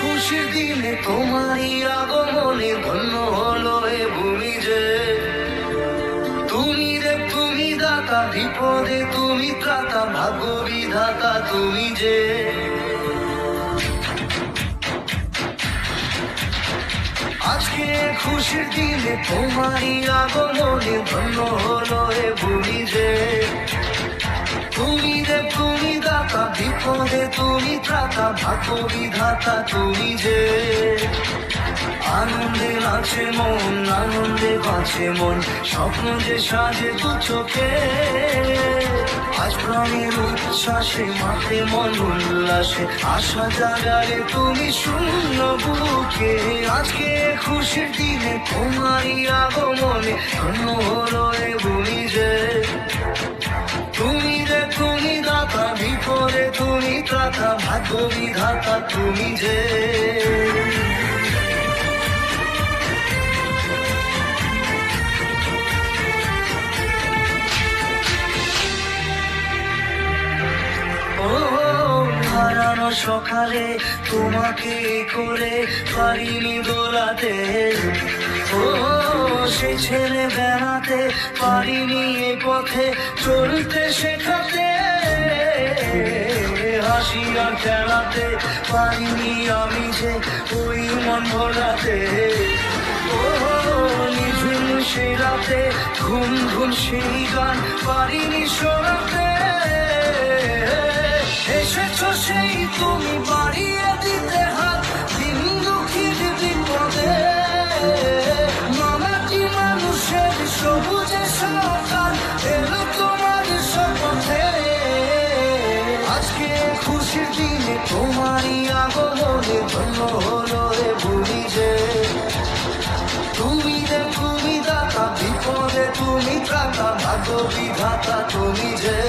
খুশির দিনে তোমারই আগমনে ধন্য হলো এ ভূমি যে। তুমি রে তুমি দাতা, বিপদে তুমি ত্রাতা, ভাগ্য বিধাতা তুমি যে। আজকে খুশির দিনে তোমারই আগমনে ধন্য হলো এ ভূমি যে। তুমি রে তুমি দাতা, বিপদে তুমি ত্রাতা, ভাগ্য বিধাতা তুমি যে। আনন্দে নাচে মন, আনন্দে বাঁচে মন, স্বপ্ন যে সাজে দু চোখে। আজ প্রাণের উচ্ছ্বাসে মাঠে মন উল্লাসে, আশা জাগালে তুমি শূন্য বুকে। আজকে খুশির দিনে তোমারই আগমনে ধন্য হলো এ ভূমি যে। তুমি রে তুমি দাতা, বিপদে তুমি ত্রাতা, ভাগ্য বিধাতা তুমি যে। হারানো সকালে তোমাকে করে পারিনি দোলাতে। ও সেই ছেলে বেড়াতে পারিনি এ পথে চলতে শেখাতে। হাসি আর খেলাতে পারিনি আমি যে ওই মন ভোলাতে। ও নিঝুম সে রাতে ঘুম ঘুম সেই গান পারিনি শোনাতে। এসেছো সেই তুমি বাড়িয়ে দিতে হাত দিন দুঃখীর বিপদে। মামাটি মানুষের সবুজে সকাল এলো তোমার শপথে। আজকে খুশির দিনে তোমারই আগমনে ধন্য হলো এ ভূমি যে। তুমি রে তুমি দাতা, বিপদে তুমি ত্রাতা, ভাগ্য বিধাতা তুমি যে।